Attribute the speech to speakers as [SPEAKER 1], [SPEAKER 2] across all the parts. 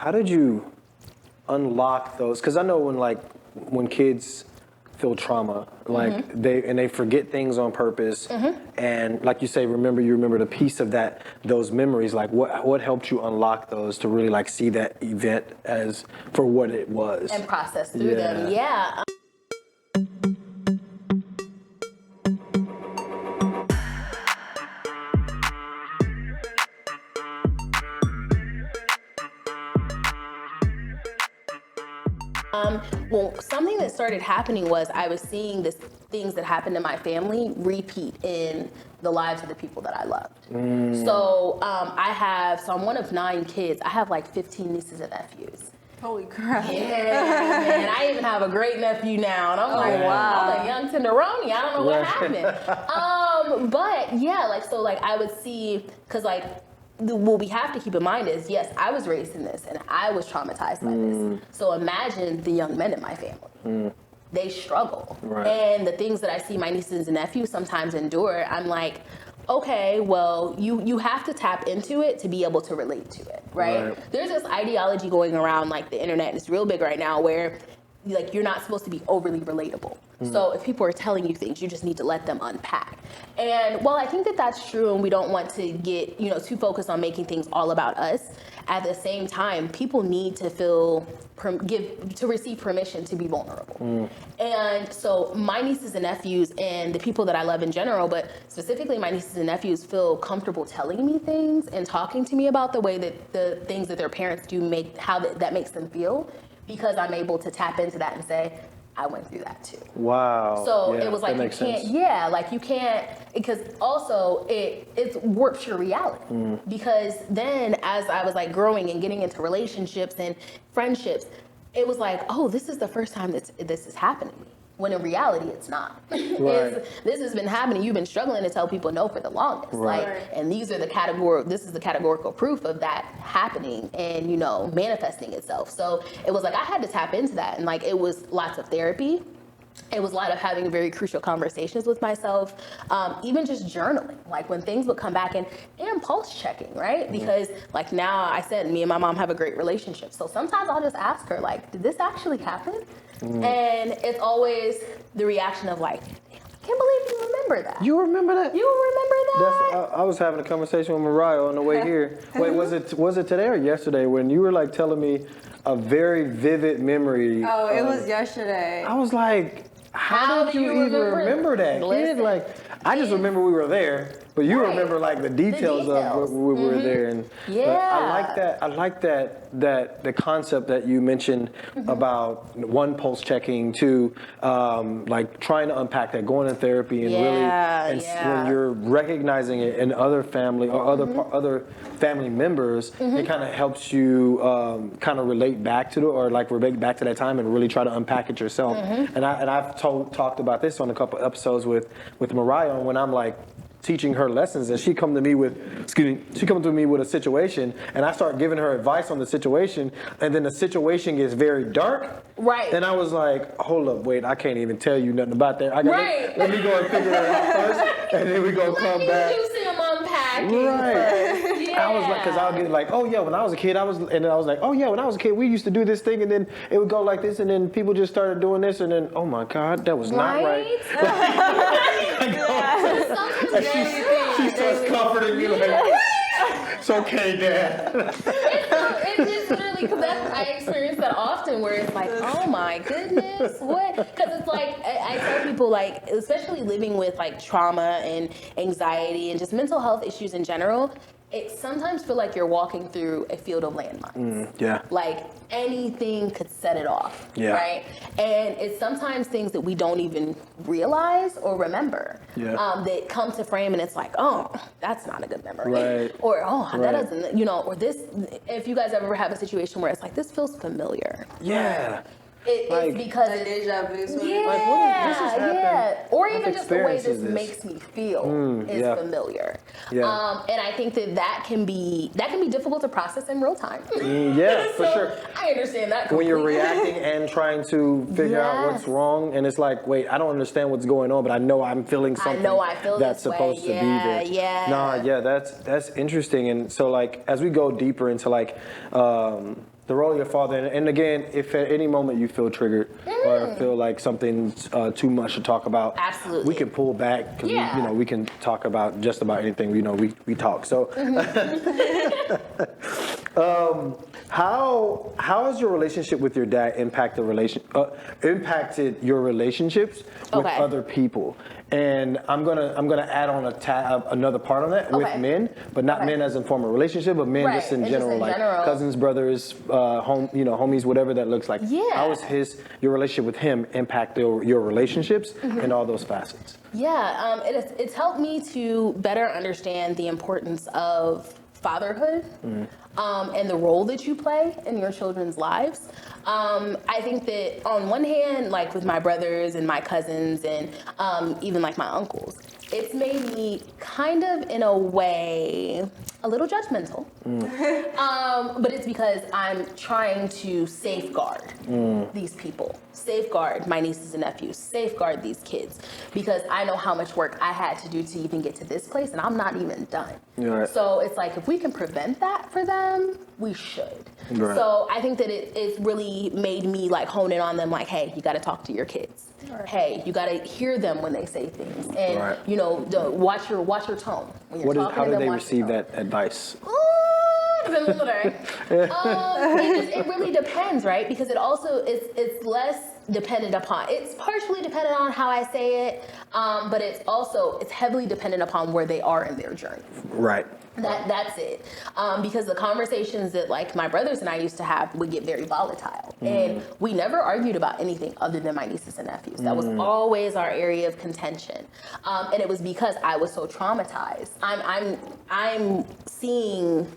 [SPEAKER 1] how did you unlock those? Because I know when kids feel trauma, like they forget things on purpose, and like you say, you remember the piece of those memories. Like what helped you unlock those to really like see that event as for what it was
[SPEAKER 2] and process through them? Yeah. Well, something that started happening was I was seeing things that happened in my family repeat in the lives of the people that I loved. So I'm one of 9 kids. I have like 15 nieces and nephews.
[SPEAKER 3] Holy crap.
[SPEAKER 2] Yeah, man. I even have a great nephew now. And I'm
[SPEAKER 3] wow.
[SPEAKER 2] I'm a young tenderoni. I don't know what happened. But yeah, I would see, because what we have to keep in mind is, yes, I was raised in this and I was traumatized by this. So imagine the young men in my family. They struggle.
[SPEAKER 1] Right.
[SPEAKER 2] And the things that I see my nieces and nephews sometimes endure, I'm like, okay, well, you have to tap into it to be able to relate to it, right? There's this ideology going around like the internet, and it's real big right now, where like you're not supposed to be overly relatable. So if people are telling you things, you just need to let them unpack. And while I think that that's true, and we don't want to get too focused on making things all about us, at the same time, people need to receive permission to be vulnerable. And so my nieces and nephews and the people that I love in general, but specifically my nieces and nephews, feel comfortable telling me things and talking to me about the way that the things that their parents do how that makes them feel, because I'm able to tap into that and say, I went through that too.
[SPEAKER 1] Wow.
[SPEAKER 2] So it was like, you can't, because also it warps your reality. Because then as I was like growing and getting into relationships and friendships, it was like, oh, this is the first time this is happening to me. When in reality, it's not. This has been happening. You've been struggling to tell people no for the longest. And this is the categorical proof of that happening and, manifesting itself. So it was like, I had to tap into that. And like, it was lots of therapy. It was a lot of having very crucial conversations with myself, even just journaling, like when things would come back and pulse checking, right? Because like now I said, me and my mom have a great relationship. So sometimes I'll just ask her, like, did this actually happen? And it's always the reaction of like, I can't believe you remember that.
[SPEAKER 1] You remember that?
[SPEAKER 2] You remember that?
[SPEAKER 1] I was having a conversation with Mariah on the way here. Wait, was it today or yesterday when you were like telling me a very vivid memory?
[SPEAKER 3] Oh, it was yesterday.
[SPEAKER 1] I was like, how did you even remember that, kid? Like, I just remember we were there, but you remember like the details of when we were there. And I like that the concept that you mentioned about one pulse checking to like trying to unpack that, going to therapy and when you're recognizing it in other family or other family members, it kind of helps you kind of relate back to relate back to that time and really try to unpack it yourself. And I've talked about this on a couple episodes with Mariah when I'm like teaching her lessons, and she come to me with a situation, and I start giving her advice on the situation, and then the situation gets very dark.
[SPEAKER 2] Right.
[SPEAKER 1] And I was like, hold up, wait, I can't even tell you nothing about that. Let me go and figure it out first, and then we gonna come back.
[SPEAKER 2] Let me do some unpacking.
[SPEAKER 1] Right. Yeah. I was like, because I'll get like, oh yeah, when I was a kid, I was like, oh yeah, when I was a kid, we used to do this thing, and then it would go like this, and then people just started doing this, and then, oh my God, that was not right. She starts comforting me like, it's okay, Dad.
[SPEAKER 2] It's literally, because I experience that often, where it's like, oh my goodness, what? Because it's like, I tell people, like, especially living with like trauma and anxiety and just mental health issues in general, it sometimes feel like you're walking through a field of landmines. Like anything could set it off, right? And it's sometimes things that we don't even realize or remember that come to frame, and it's like, oh, that's not a good memory.
[SPEAKER 1] Right.
[SPEAKER 2] Or, that doesn't, or this, if you guys ever have a situation where it's like, this feels familiar.
[SPEAKER 1] Yeah.
[SPEAKER 2] It's because
[SPEAKER 3] it's deja vu.
[SPEAKER 1] This has happened.
[SPEAKER 2] Or even just the way this makes me feel is familiar. And I think that can be difficult to process in real time.
[SPEAKER 1] For sure.
[SPEAKER 2] I understand that completely.
[SPEAKER 1] When you're reacting and trying to figure out what's wrong, and it's like, wait, I don't understand what's going on, but I know I'm feeling something that's supposed to be there. That's interesting. And so like as we go deeper into like the role of your father. And again, if at any moment you feel triggered or feel like something's too much to talk about,
[SPEAKER 2] absolutely,
[SPEAKER 1] we can pull back because we can talk about just about anything. We talk. So, how has your relationship with your dad impacted your relationships with other people? And I'm gonna add on another part on that with men, but not men as in form of relationship, but men just in general, like cousins, brothers, homies, whatever that looks like.
[SPEAKER 2] Yeah.
[SPEAKER 1] How has your relationship with him impact your relationships and all those facets?
[SPEAKER 2] Yeah, it's helped me to better understand the importance of fatherhood and the role that you play in your children's lives. I think that on one hand, like with my brothers and my cousins and even like my uncles, it's made me kind of, in a way, a little judgmental. But it's because I'm trying to safeguard these people, safeguard my nieces and nephews, safeguard these kids, because I know how much work I had to do to even get to this place, and I'm not even done.
[SPEAKER 1] Right.
[SPEAKER 2] So it's like, if we can prevent that for them, we should.
[SPEAKER 1] Right.
[SPEAKER 2] So I think that it's really made me like hone in on them, like, hey, you got to talk to your kids. Right. Hey, you got to hear them when they say things, and watch your tone when you're talking
[SPEAKER 1] How
[SPEAKER 2] to
[SPEAKER 1] did
[SPEAKER 2] them.
[SPEAKER 1] they receive that advice?
[SPEAKER 2] It really depends, right? Because it also it's less dependent upon. It's partially dependent on how I say it, but it's heavily dependent upon where they are in their journey.
[SPEAKER 1] Right.
[SPEAKER 2] That's it. Because the conversations that like my brothers and I used to have would get very volatile, and we never argued about anything other than my nieces and nephews. That was always our area of contention, and it was because I was so traumatized. I'm seeing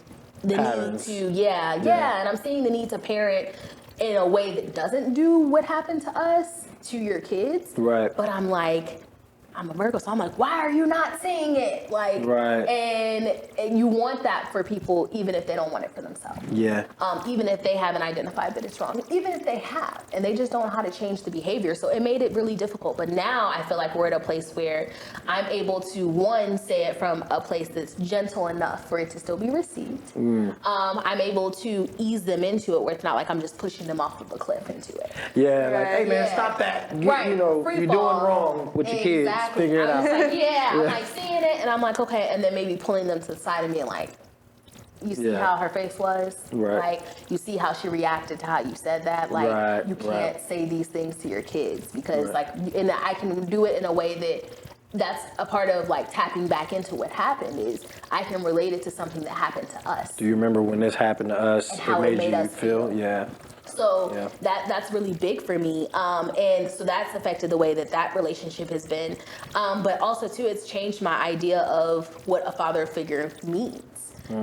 [SPEAKER 2] the
[SPEAKER 1] patterns.
[SPEAKER 2] need to and I'm seeing the need to parent in a way that doesn't do what happened to us to your kids.
[SPEAKER 1] Right.
[SPEAKER 2] But I'm like, I'm a Virgo, so I'm like, why are you not seeing it? Like,
[SPEAKER 1] right.
[SPEAKER 2] And you want that for people, even if they don't want it for themselves.
[SPEAKER 1] Yeah.
[SPEAKER 2] Even if they haven't identified that it's wrong, even if they have, and they just don't know how to change the behavior. So it made it really difficult. But now I feel like we're at a place where I'm able to, one, say it from a place that's gentle enough for it to still be received. I'm able to ease them into it, where it's not like I'm just pushing them off of a cliff into it.
[SPEAKER 1] Yeah, like, hey man, stop that. You're doing wrong with your kids. Figure it out.
[SPEAKER 2] Like, I'm like seeing it, and I'm like, okay, and then maybe pulling them to the side of me and like, you see how her face was?
[SPEAKER 1] Right.
[SPEAKER 2] Like, you see how she reacted to how you said that? Like, you can't say these things to your kids because and I can do it in a way that's a part of like tapping back into what happened is I can relate it to something that happened to us.
[SPEAKER 1] Do you remember when this happened to us?
[SPEAKER 2] And how it made us feel?
[SPEAKER 1] Yeah.
[SPEAKER 2] So that's really big for me. And so that's affected the way that relationship has been. But also too, it's changed my idea of what a father figure means.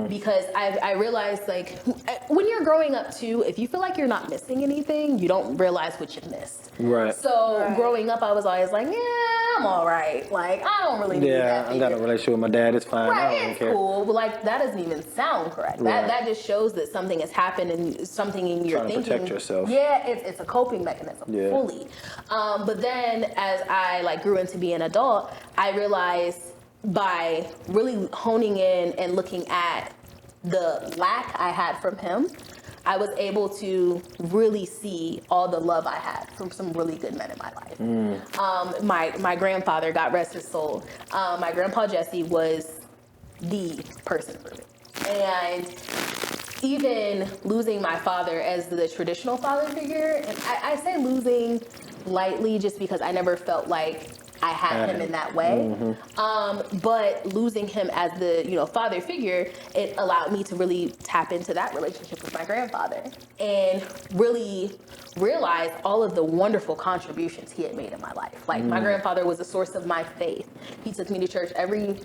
[SPEAKER 2] Because I realized, like, when you're growing up too, if you feel like you're not missing anything, you don't realize what you've missed.
[SPEAKER 1] Right.
[SPEAKER 2] So growing up, I was always like, I'm all right. Like, I don't really need that.
[SPEAKER 1] I got a relationship with my dad. It's fine.
[SPEAKER 2] Right,
[SPEAKER 1] I don't
[SPEAKER 2] it's
[SPEAKER 1] care.
[SPEAKER 2] cool, but like that doesn't even sound correct.
[SPEAKER 1] Right.
[SPEAKER 2] That just shows that something has happened and something in your thinking.
[SPEAKER 1] Trying to protect yourself.
[SPEAKER 2] Yeah, it's a coping mechanism fully. But then as I like grew into being an adult, I realized by really honing in and looking at the lack I had from him, I was able to really see all the love I had from some really good men in my life. My grandfather, God rest his soul, my grandpa Jesse was the person for me. And even losing my father as the traditional father figure, and I say losing lightly just because I never felt like I had him in that way. But losing him as the father figure, it allowed me to really tap into that relationship with my grandfather and really realize all of the wonderful contributions he had made in my life. Like my grandfather was a source of my faith. He took me to church every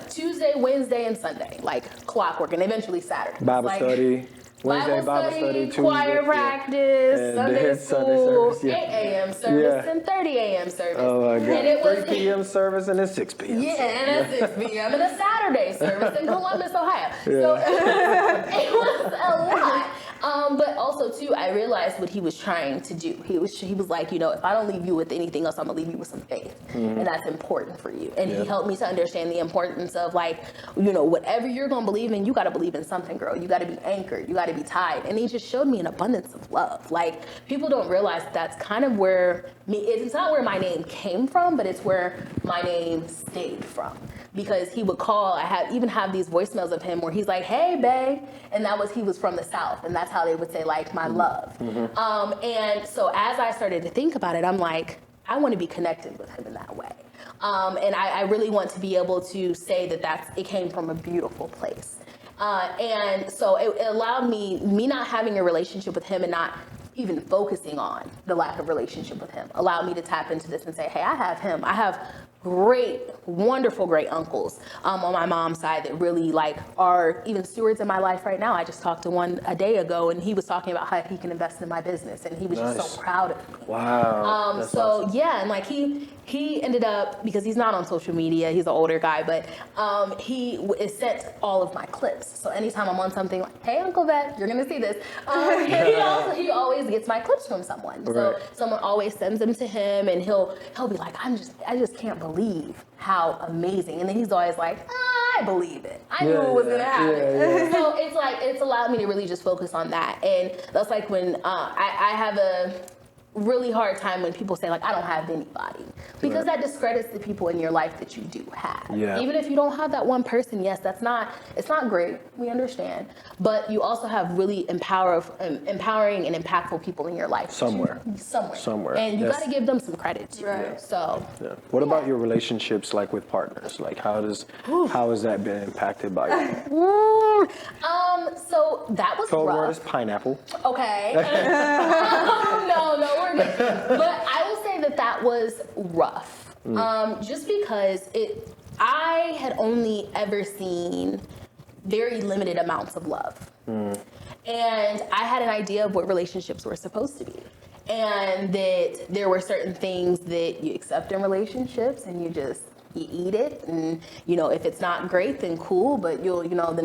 [SPEAKER 2] Tuesday, Wednesday, and Sunday, like clockwork, and eventually Saturday.
[SPEAKER 1] Bible study. Wednesday Bible study, Tuesday,
[SPEAKER 2] choir practice, Sunday school,
[SPEAKER 1] service,
[SPEAKER 2] 8 a.m. service, and 30 a.m. service.
[SPEAKER 1] Oh my God.
[SPEAKER 2] And it was
[SPEAKER 1] 3 p.m. service and a 6 p.m.
[SPEAKER 2] Yeah, and a 6 p.m. and a Saturday service in Columbus, Ohio. So it was a lot. But also too, I realized what he was trying to do. He was like, you know, if I don't leave you with anything else, I'm gonna leave you with some faith, and that's important for you. And he helped me to understand the importance of, like, you know, whatever you're gonna believe in, you gotta believe in something, girl. You gotta be anchored. You gotta be tied. And he just showed me an abundance of love. Like, people don't realize that's kind of where it's not where my name came from, but it's where my name stayed from. Because he would call, even have these voicemails of him where he's like, hey, babe. And he was from the South. And that's how they would say, like, my love. And so as I started to think about it, I'm like, I want to be connected with him in that way. And I really want to be able to say that it came from a beautiful place. And so it allowed me not having a relationship with him and not even focusing on the lack of relationship with him, allowed me to tap into this and say, hey, I have him. I have wonderful great uncles on my mom's side that really, like, are even stewards in my life right now. I just talked to one a day ago, and he was talking about how he can invest in my business, and he was just so proud of me.
[SPEAKER 1] Wow.
[SPEAKER 2] So awesome. Yeah, and like he ended up, because he's not on social media, he's an older guy, but he is sent all of my clips. So anytime I'm on something like, hey, Uncle Vet, you're gonna see this. He always gets my clips from someone. Right. So someone always sends them to him, and he'll be like, I just can't believe how amazing. And then he's always like, I believe it. I knew it was gonna happen. So it's like, it's allowed me to really just focus on that. And that's like when I have a really hard time when people say, like, I don't have anybody, because that discredits the people in your life that you do have. Even if you don't have that one person, yes, it's not great, we understand, but you also have really empowering and impactful people in your life somewhere, and you got to give them some credit too. So
[SPEAKER 1] what about your relationships, like, with partners? Like, how has that been impacted by you?
[SPEAKER 2] So that was
[SPEAKER 1] Code
[SPEAKER 2] rough.
[SPEAKER 1] word is pineapple.
[SPEAKER 2] Okay. No, we're good. But I will say that was rough. Just because I had only ever seen very limited amounts of love. And I had an idea of what relationships were supposed to be. And that there were certain things that you accept in relationships, and you eat it, and if it's not great, then cool, but you'll the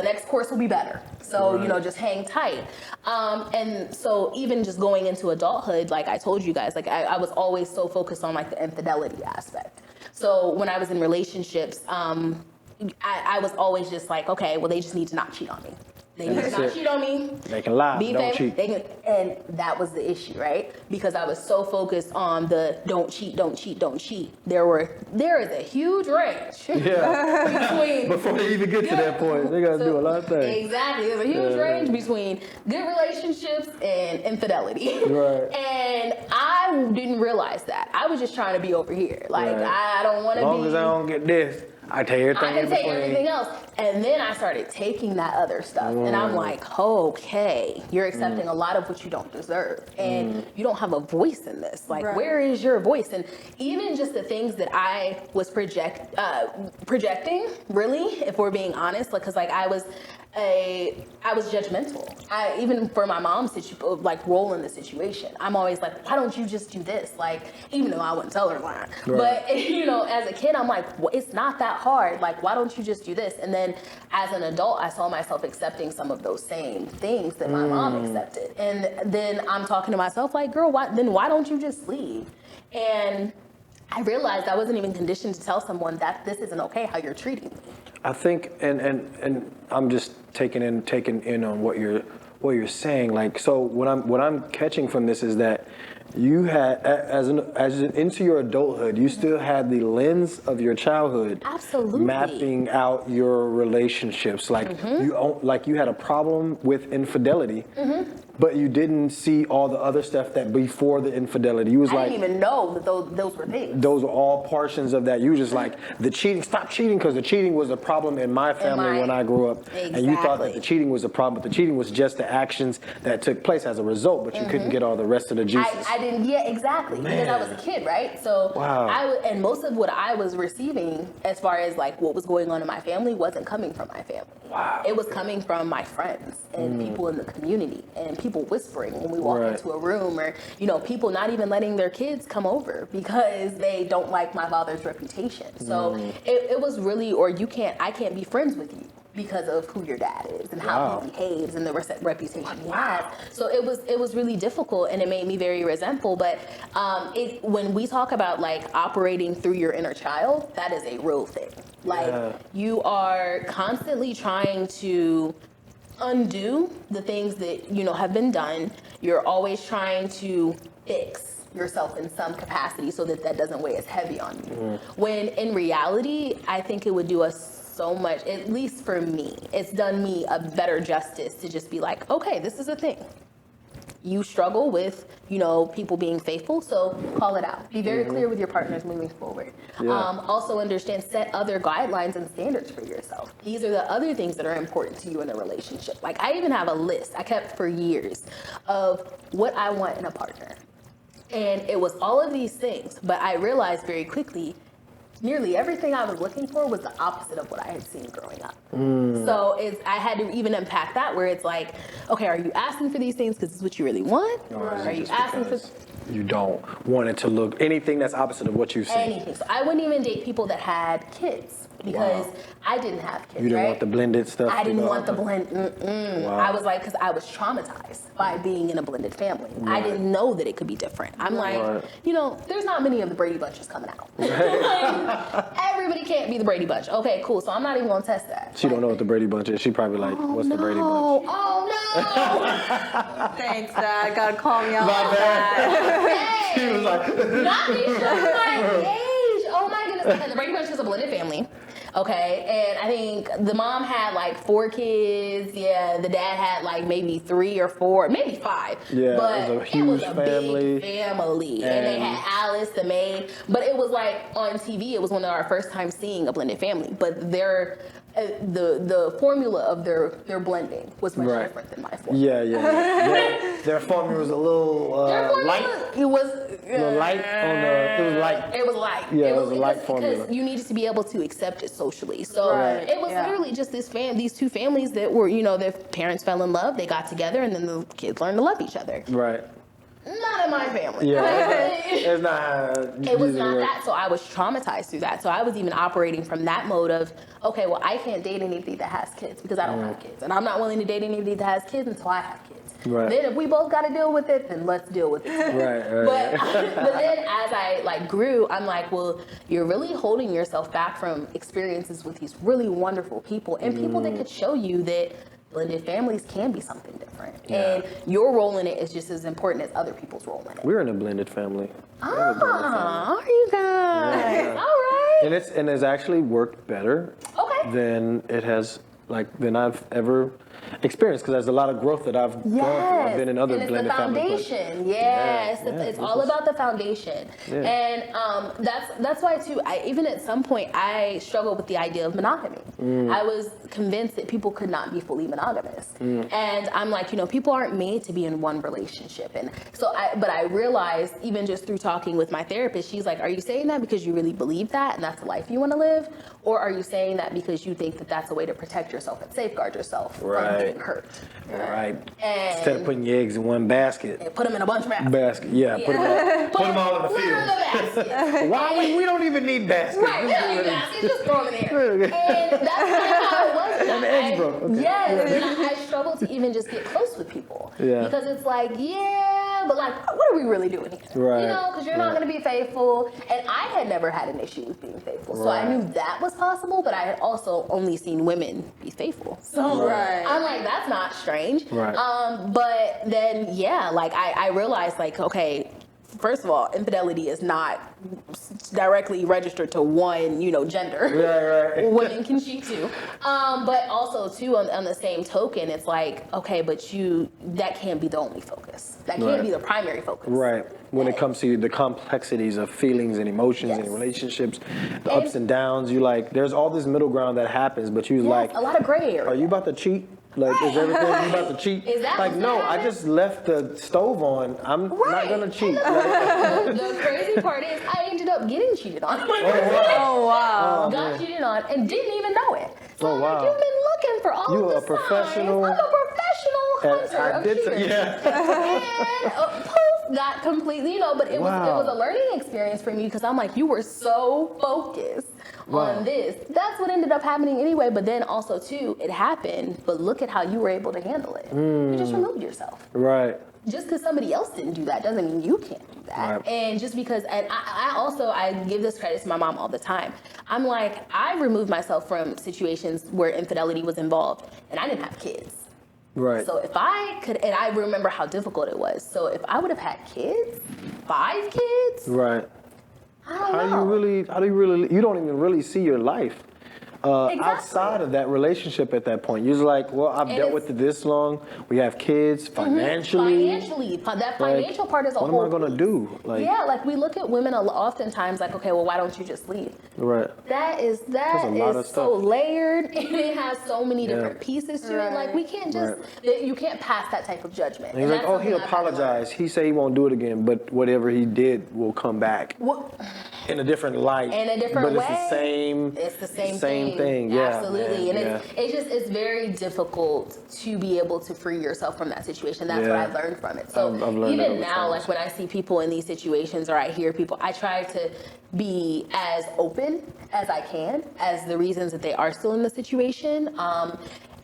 [SPEAKER 2] next course will be better. So just hang tight. And so even just going into adulthood, like I told you guys, like I was always so focused on, like, the infidelity aspect. So when I was in relationships, I was always just like, okay, well, they just need to not cheat on me. They need to not cheat on me.
[SPEAKER 1] They can lie, don't cheat.
[SPEAKER 2] And that was the issue, right? Because I was so focused on the don't cheat, don't cheat, don't cheat. There is a huge range between...
[SPEAKER 1] Before they even get to that point, they got to do a lot of things.
[SPEAKER 2] Exactly. There's a huge range between good relationships and infidelity. Right. And I didn't realize that. I was just trying to be over here. Like, I don't want to be...
[SPEAKER 1] As long as I don't get this, I take everything
[SPEAKER 2] else. And then I started taking that other stuff. And I'm like, okay, you're accepting a lot of what you don't deserve. And you don't have a voice in this. Like, where is your voice? And even just the things that I was projecting, really, if we're being honest, because I was judgmental. Even for my mom's role in the situation, I'm always like, why don't you just do this? Like, even though I wouldn't tell her why. But as a kid, I'm like, well, it's not that hard. Like, why don't you just do this? And then as an adult, I saw myself accepting some of those same things that my mom accepted. And then I'm talking to myself like, girl, why don't you just leave? And I realized I wasn't even conditioned to tell someone that this isn't okay how you're treating me.
[SPEAKER 1] I think, and I'm just taking in on what you're saying. Like, so what I'm catching from this is that you had, as into your adulthood, you still had the lens of your childhood,
[SPEAKER 2] absolutely,
[SPEAKER 1] mapping out your relationships. Like you had a problem with infidelity, but you didn't see all the other stuff that before the infidelity. You was I
[SPEAKER 2] didn't even know that those were things.
[SPEAKER 1] Those were all portions of that. You were just like, the cheating, stop cheating, because the cheating was a problem in my family when I grew up.
[SPEAKER 2] Exactly.
[SPEAKER 1] And you thought that the cheating was a problem, but the cheating was just the actions that took place as a result, but you couldn't get all the rest of the juices.
[SPEAKER 2] I didn't, exactly. Man. Because I was a kid, right? So and most of what I was receiving as far as like what was going on in my family wasn't coming from my family.
[SPEAKER 1] Wow.
[SPEAKER 2] It was coming from my friends and people in the community and people whispering when we walk into a room, or people not even letting their kids come over because they don't like my father's reputation. So it was really, I can't be friends with you because of who your dad is and how he behaves and the reputation he has. So it was really difficult, and it made me very resentful. But when we talk about like operating through your inner child, that is a real thing. Like you are constantly trying to undo the things that have been done. You're always trying to fix yourself in some capacity so that doesn't weigh as heavy on you. When in reality, I think it would do us so much, at least for me, it's done me a better justice to just be like, okay, this is a thing. You struggle with, people being faithful, so call it out. Be very clear with your partners moving forward. Also understand, set other guidelines and standards for yourself. These are the other things that are important to you in a relationship. Like I even have a list I kept for years of what I want in a partner. And it was all of these things, but I realized very quickly nearly everything I was looking for was the opposite of what I had seen growing up. So I had to even unpack that, where it's like, okay, are you asking for these things because this is what you really want? Or are you asking for...
[SPEAKER 1] You don't want it to look anything that's opposite of what you've seen.
[SPEAKER 2] Anything. So I wouldn't even date people that had kids because I didn't have kids.
[SPEAKER 1] You didn't want the blended stuff?
[SPEAKER 2] I didn't want the blend. I was like, because I was traumatized by being in a blended family. I didn't know that it could be different. I'm like, there's not many of the Brady Bunches coming out. Like, everybody can't be the Brady Bunch. Okay, cool. So I'm not even going to test that.
[SPEAKER 1] She don't know what the Brady Bunch is. She probably like, what's the Brady Bunch?
[SPEAKER 2] Oh, no.
[SPEAKER 3] Thanks, Dad. Gotta call me out.
[SPEAKER 1] My bad.
[SPEAKER 2] Hey,
[SPEAKER 1] She was like,
[SPEAKER 2] not me showing my age. Oh my goodness. And the Brady Bunch is a blended family. Okay, and I think the mom had like 4 kids. Yeah, the dad had like maybe 3 or 4, maybe 5.
[SPEAKER 1] Yeah,
[SPEAKER 2] but
[SPEAKER 1] it was a huge family.
[SPEAKER 2] Big family. And they had Alice, the maid. But it was like on TV, it was one of our first time seeing a blended family. But the formula of their blending was much different than my formula.
[SPEAKER 1] Yeah. Their formula was a little light.
[SPEAKER 2] It was
[SPEAKER 1] light on the. It was light.
[SPEAKER 2] It was light.
[SPEAKER 1] Yeah, it was a light formula.
[SPEAKER 2] Because you needed to be able to accept it socially. So it was
[SPEAKER 3] Yeah.
[SPEAKER 2] literally just these 2 families that were, their parents fell in love, they got together, and then the kids learned to love each other.
[SPEAKER 1] Right.
[SPEAKER 2] Not in my family.
[SPEAKER 1] Yeah, it's not how
[SPEAKER 2] it was not that. So I was traumatized through that. So I was even operating from that mode of, okay, well, I can't date anybody that has kids because I don't have kids. And I'm not willing to date anybody that has kids until I have kids.
[SPEAKER 1] Right.
[SPEAKER 2] Then if we both got to deal with it, then let's deal with it.
[SPEAKER 1] Right.
[SPEAKER 2] But then as I grew, I'm like, well, you're really holding yourself back from experiences with these really wonderful people and people that could show you that blended families can be something different. And your role in it is just as important as other people's role in it.
[SPEAKER 1] We're in a blended family.
[SPEAKER 2] Are you guys? All right.
[SPEAKER 1] And it's actually worked better than it has, than I've ever experienced, because there's a lot of growth that I've gone through. I've been in other blended families.
[SPEAKER 2] It's all about the foundation. And that's why too, even at some point I struggled with the idea of monogamy. I was convinced that people could not be fully monogamous. And I'm like, people aren't made to be in one relationship. And so but I realized, even just through talking with my therapist, she's like, are you saying that because you really believe that and that's the life you want to live? Or are you saying that because you think that that's a way to protect yourself and safeguard yourself from being hurt?
[SPEAKER 1] Right.
[SPEAKER 2] And
[SPEAKER 1] instead of putting your eggs in one basket.
[SPEAKER 2] and put them in a bunch of baskets.
[SPEAKER 1] Put them all in the field. Why we don't even need baskets.
[SPEAKER 2] Right, we don't need baskets, just throw them in there. And that's kind of how it was.
[SPEAKER 1] And the eggs broke. Okay.
[SPEAKER 2] Yes, and I struggle to even just get close with people.
[SPEAKER 1] Yeah.
[SPEAKER 2] Because it's like, but what are we really doing here?
[SPEAKER 1] Right.
[SPEAKER 2] Because you're not going to be faithful. And I had never had an issue with being faithful. So I knew that was possible, but I had also only seen women be faithful. So I'm like, that's not strange.
[SPEAKER 1] Right.
[SPEAKER 2] But then, I realized, okay, first of all, infidelity is not directly registered to one, gender.
[SPEAKER 1] Right.
[SPEAKER 2] Women can cheat too. But also too, on the same token, it's like, okay, but that can't be the only focus. That can't be the primary focus.
[SPEAKER 1] Right. When it comes to the complexities of feelings and emotions and relationships, the ups and downs, there's all this middle ground that happens, but a
[SPEAKER 2] lot of gray area.
[SPEAKER 1] Are you about to cheat? Is everything you about to cheat?
[SPEAKER 2] Is that
[SPEAKER 1] no, I just left the stove on. I'm not gonna cheat.
[SPEAKER 2] The crazy part is I ended up getting cheated on.
[SPEAKER 3] Oh, wow.
[SPEAKER 2] Got cheated on and didn't even know it. So
[SPEAKER 1] wow.
[SPEAKER 2] you've been looking for all
[SPEAKER 1] You
[SPEAKER 2] of
[SPEAKER 1] a
[SPEAKER 2] the
[SPEAKER 1] professional.
[SPEAKER 2] signs. I'm a professional hunter of cheaters. And poof, got completely, but it was a learning experience for me because I'm like, you were so focused on this. That's what ended up happening anyway. But then also too, it happened, but look at how you were able to handle it. You just removed yourself.
[SPEAKER 1] Right.
[SPEAKER 2] Just because somebody else didn't do that doesn't mean you can't do that.
[SPEAKER 1] Right.
[SPEAKER 2] And just because, and I give this credit to my mom all the time. I'm like, I removed myself from situations where infidelity was involved, and I didn't have kids.
[SPEAKER 1] Right.
[SPEAKER 2] So if I could, and I remember how difficult it was. So if I would have had kids, 5 kids,
[SPEAKER 1] right.
[SPEAKER 2] I don't know.
[SPEAKER 1] How do you really, you don't even really see your life
[SPEAKER 2] Exactly.
[SPEAKER 1] outside of that relationship at that point. You're just like, well, I've dealt with it this long. We have kids, financially.
[SPEAKER 2] That financial part is a whole
[SPEAKER 1] What am I going to do? Like,
[SPEAKER 2] yeah, like we look at women oftentimes like, okay, well, why don't you just leave?
[SPEAKER 1] Right.
[SPEAKER 2] That is so
[SPEAKER 1] stuff.
[SPEAKER 2] layered, and it has so many different pieces to it. Like we can't just, you can't pass that type of judgment.
[SPEAKER 1] And he's like, oh, he apologized. He said he won't do it again, but whatever he did will come back in a different light.
[SPEAKER 2] In a different way.
[SPEAKER 1] It's the same thing. Yeah.
[SPEAKER 2] Absolutely.
[SPEAKER 1] Man,
[SPEAKER 2] and it's very difficult to be able to free yourself from that situation. That's what I learned from it. So
[SPEAKER 1] I've learned
[SPEAKER 2] even now, like when I see people in these situations or I hear people, I try to be as open as I can as the reasons that they are still in the situation.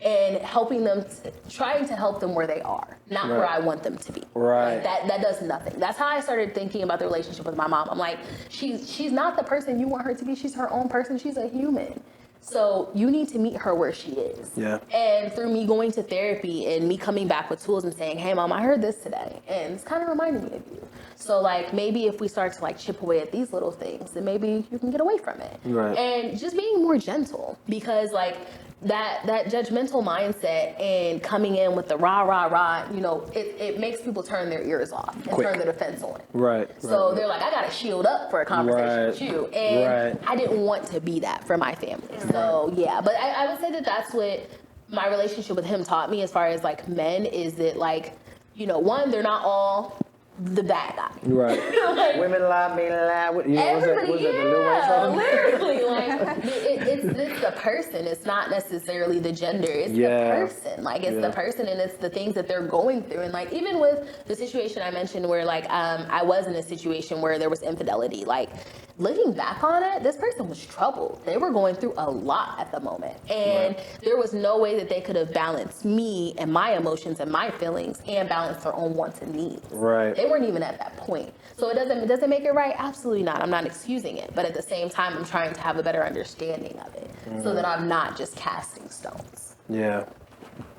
[SPEAKER 2] And helping them, trying to help them where they are, not where I want them to be.
[SPEAKER 1] Right.
[SPEAKER 2] Like that does nothing. That's how I started thinking about the relationship with my mom. I'm like, she's not the person you want her to be. She's her own person. She's a human. So you need to meet her where she is.
[SPEAKER 1] Yeah.
[SPEAKER 2] And through me going to therapy and me coming back with tools and saying, hey, Mom, I heard this today. And it's kind of reminding me of you. So like maybe if we start to like chip away at these little things, then maybe you can get away from it.
[SPEAKER 1] Right.
[SPEAKER 2] And just being more gentle, because like that judgmental mindset and coming in with the rah, you know, it makes people turn their ears off and turn the defense on.
[SPEAKER 1] Right.
[SPEAKER 2] So they're like, I got to shield up for a conversation with you. And I didn't want to be that for my family. So yeah, but I would say that that's what my relationship with him taught me as far as like men, is that like, you know, one, they're not all the bad guy.
[SPEAKER 1] Right.
[SPEAKER 2] Like,
[SPEAKER 1] women lie, men lie. You know,
[SPEAKER 2] everybody,
[SPEAKER 1] the Lil Wayne song?
[SPEAKER 2] literally, like it's the person. It's not necessarily the gender. It's the person. Like it's the person, and it's the things that they're going through. And like even with the situation I mentioned, where like I was in a situation where there was infidelity. Like looking back on it, this person was troubled. They were going through a lot at the moment, and there was no way that they could have balanced me and my emotions and my feelings and balanced their own wants and needs.
[SPEAKER 1] Right.
[SPEAKER 2] They weren't even at that point. So does it make it right? Absolutely not. I'm not excusing it. But at the same time, I'm trying to have a better understanding of it so that I'm not just casting stones.
[SPEAKER 1] Yeah.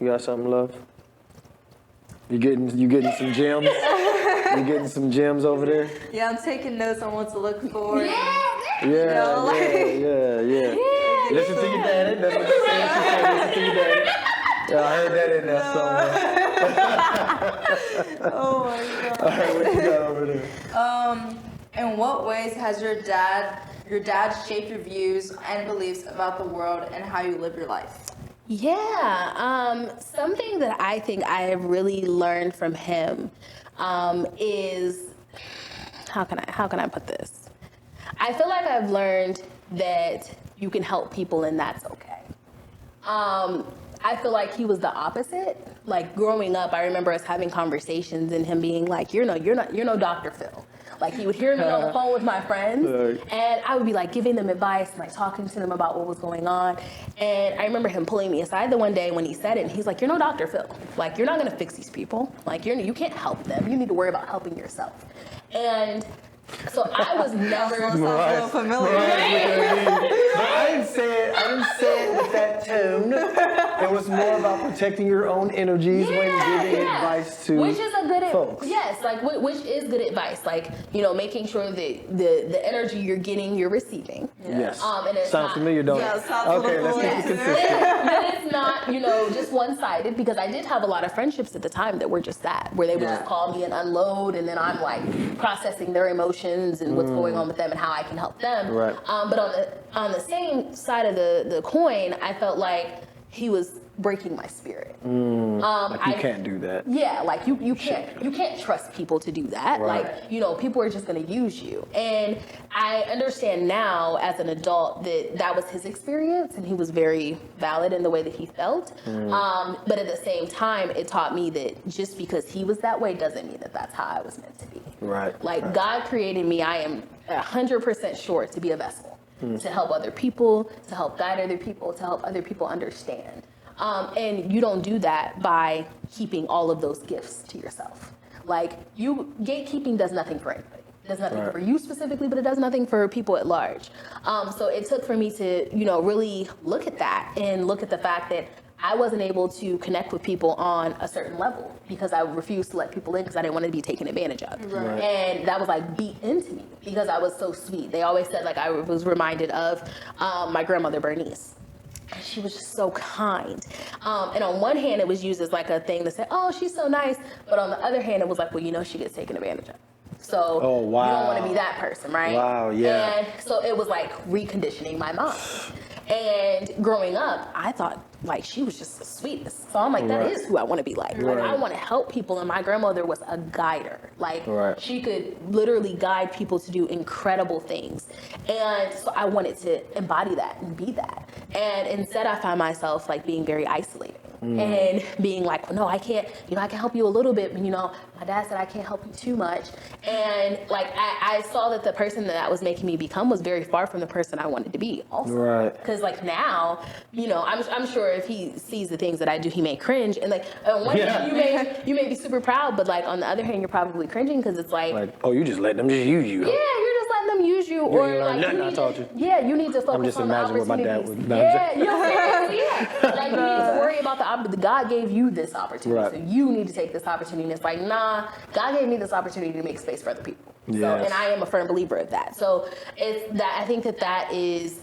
[SPEAKER 1] You got something, love? You getting some gems? You getting some gems over there?
[SPEAKER 3] Yeah, I'm taking notes on what to look for.
[SPEAKER 1] Yeah.
[SPEAKER 2] Yeah.
[SPEAKER 1] Listen to your daddy. That's what she said. She said listen to your daddy. Yeah, I heard that in there somewhere.
[SPEAKER 3] Oh my God.
[SPEAKER 1] All right, what you got over there?
[SPEAKER 3] In what ways has your dad shaped your views and beliefs about the world and how you live your life?
[SPEAKER 2] Yeah, something that I think I have really learned from him is, how can I put this? I feel like I've learned that you can help people and that's okay. I feel like he was the opposite. Like growing up, I remember us having conversations and him being like, you're no Dr. Phil. Like he would hear me on the phone with my friends, and I would be like giving them advice, and like talking to them about what was going on. And I remember him pulling me aside the one day when he said it, and he's like, "You're no Dr. Phil. Like you're not gonna fix these people. Like you can't help them. You need to worry about helping yourself." And so I was never
[SPEAKER 3] familiar.
[SPEAKER 1] But I didn't say it with that tone. It was more about protecting your own energies when giving advice to
[SPEAKER 2] which is a good
[SPEAKER 1] folks.
[SPEAKER 2] Yes, like which is good advice. Like, you know, making sure that the energy you're getting, you're receiving.
[SPEAKER 1] Yes.
[SPEAKER 2] And it's
[SPEAKER 1] sounds familiar, don't
[SPEAKER 3] Yeah,
[SPEAKER 1] it?
[SPEAKER 3] sounds
[SPEAKER 1] Okay, let's keep it consistent.
[SPEAKER 2] But it's not, you know, just one-sided, because I did have a lot of friendships at the time that were just that, where they would just call me and unload, and then I'm like processing their emotions and what's going on with them and how I can help them.
[SPEAKER 1] Right.
[SPEAKER 2] But on the same side of the coin, I felt like he was breaking my spirit.
[SPEAKER 1] Like you can't do that.
[SPEAKER 2] Yeah, like you can't trust people to do that.
[SPEAKER 1] Right.
[SPEAKER 2] Like, you know, people are just gonna use you. And I understand now as an adult that was his experience, and he was very valid in the way that he felt. But at the same time, it taught me that just because he was that way doesn't mean that that's how I was meant to be.
[SPEAKER 1] Right.
[SPEAKER 2] Like God created me, I am 100% sure to be a vessel. to help other people, to help guide other people, to help other people understand. And you don't do that by keeping all of those gifts to yourself. Like, gatekeeping does nothing for anybody. It does nothing for you specifically, but it does nothing for people at large. So it took for me to, really look at that and look at the fact that I wasn't able to connect with people on a certain level because I refused to let people in because I didn't want to be taken advantage of.
[SPEAKER 3] Right.
[SPEAKER 2] And that was like beat into me because I was so sweet. They always said, like, I was reminded of my grandmother, Bernice. She was just so kind. And on one hand, it was used as like a thing to say, oh, she's so nice. But on the other hand, it was like, well, she gets taken advantage of. So you don't want to be that person, right?
[SPEAKER 1] Wow, yeah.
[SPEAKER 2] And so it was like reconditioning my mind. And growing up, I thought like she was just the sweetest. So I'm like, that is who I want to be like. Like, I want to help people. And my grandmother was a guider. Like, she could literally guide people to do incredible things. And so I wanted to embody that and be that. And instead, I found myself like being very isolated. And being like, well, no, I can't, I can help you a little bit, but my dad said I can't help you too much. And like, I saw that the person that was making me become was very far from the person I wanted to be also.
[SPEAKER 1] Right.
[SPEAKER 2] Because like now, I'm sure if he sees the things that I do, he may cringe. And like, on one hand, you may be super proud, but like on the other hand, you're probably cringing because it's like,
[SPEAKER 1] oh, you just let them just use you.
[SPEAKER 2] Yeah, you're just letting them use you.
[SPEAKER 1] Or like,
[SPEAKER 2] you need to focus
[SPEAKER 1] I'm just
[SPEAKER 2] on the
[SPEAKER 1] imagining
[SPEAKER 2] opportunities.
[SPEAKER 1] what my dad would.
[SPEAKER 2] Like you need to worry about the opportunity. God gave you this opportunity, so you need to take this opportunity. And it's like, nah, God gave me this opportunity to make space for other people.
[SPEAKER 1] Yes.
[SPEAKER 2] So, and I am a firm believer of that. So it's that I think that is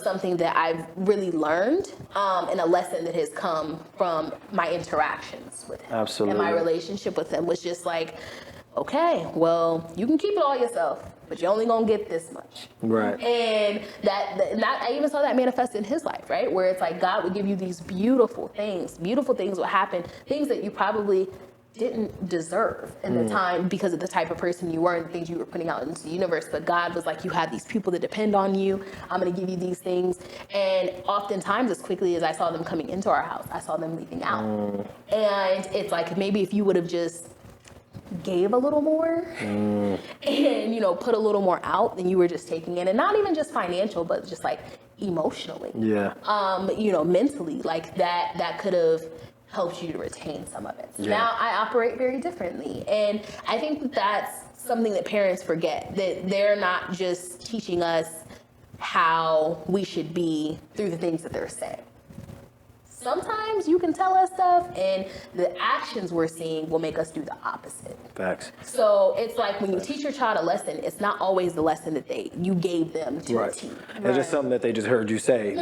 [SPEAKER 2] something that I've really learned, and a lesson that has come from my interactions with him.
[SPEAKER 1] Absolutely.
[SPEAKER 2] And my relationship with him was just like, okay, well, you can keep it all yourself, but you're only gonna get this much.
[SPEAKER 1] Right.
[SPEAKER 2] And that I even saw that manifest in his life, right? Where it's like God would give you these beautiful things would happen, things that you probably didn't deserve in the time because of the type of person you were and the things you were putting out into the universe. But God was like, you have these people that depend on you. I'm going to give you these things. And oftentimes, as quickly as I saw them coming into our house, I saw them leaving out. And it's like, maybe if you would have just gave a little more and, put a little more out than you were just taking in. And not even just financial, but just like emotionally. Yeah. Mentally, like that could have helps you to retain some of it. So now I operate very differently. And I think that that's something that parents forget, that they're not just teaching us how we should be through the things that they're saying. Sometimes you can tell us stuff and the actions we're seeing will make us do the opposite.
[SPEAKER 1] Facts.
[SPEAKER 2] So it's like when you teach your child a lesson, it's not always the lesson that you gave them to a T.
[SPEAKER 1] It's just something that they just heard you say.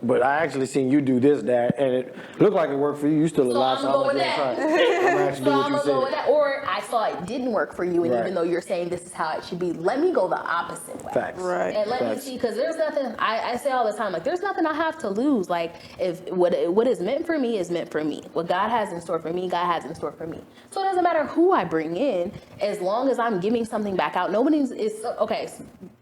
[SPEAKER 1] But I actually seen you do this, that, and it looked like it worked for you. You still alive,
[SPEAKER 2] so I'm gonna go with that.
[SPEAKER 1] I'm actually doing what you
[SPEAKER 2] go with
[SPEAKER 1] said.
[SPEAKER 2] that. Or I saw it didn't work for you, and even though you're saying this is how it should be, let me go the opposite way.
[SPEAKER 1] Facts.
[SPEAKER 4] Right.
[SPEAKER 2] And let me see, because there's nothing, I say all the time, like, there's nothing I have to lose. Like, if what is meant for me is meant for me. What God has in store for me, God has in store for me. So it doesn't matter who I bring in, as long as I'm giving something back out. Okay,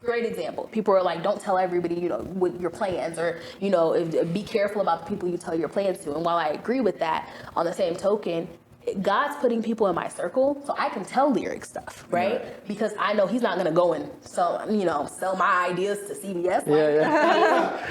[SPEAKER 2] great example. People are like, don't tell everybody, with your plans, or, be careful about the people you tell your plans to. And while I agree with that, on the same token, God's putting people in my circle so I can tell lyric stuff, right? Because I know he's not going to go and sell my ideas to CBS.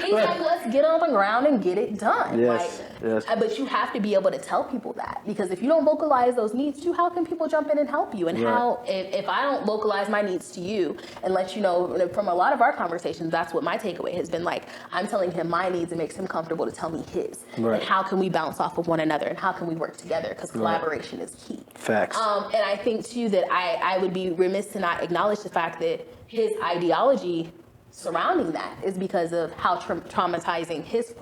[SPEAKER 2] He's like, let's get on the ground and get it done.
[SPEAKER 1] Yes.
[SPEAKER 2] But you have to be able to tell people that, because if you don't vocalize those needs to you, how can people jump in and help you? And how, if I don't vocalize my needs to you and let you know, from a lot of our conversations, that's what my takeaway has been. Like, I'm telling him my needs, and makes him comfortable to tell me his. And how can we bounce off of one another, and how can we work together? Because collaboration is key.
[SPEAKER 1] Facts.
[SPEAKER 2] And I think too that I would be remiss to not acknowledge the fact that his ideology surrounding that is because of how traumatizing his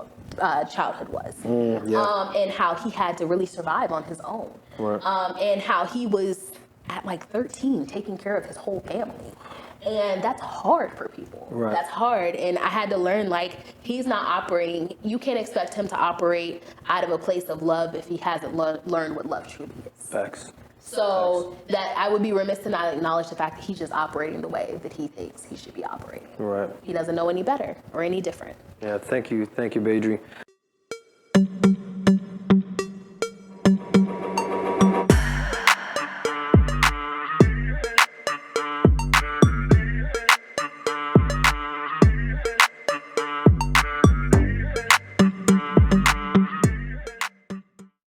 [SPEAKER 2] childhood was, and how he had to really survive on his own, and how he was at like 13 taking care of his whole family. And that's hard for people. That's hard. And I had to learn, like, he's not operating. You can't expect him to operate out of a place of love if he hasn't learned what love truly is.
[SPEAKER 1] Facts.
[SPEAKER 2] So that I would be remiss to not acknowledge the fact that he's just operating the way that he thinks he should be operating. He doesn't know any better or any different.
[SPEAKER 1] Yeah, thank you, Baedri.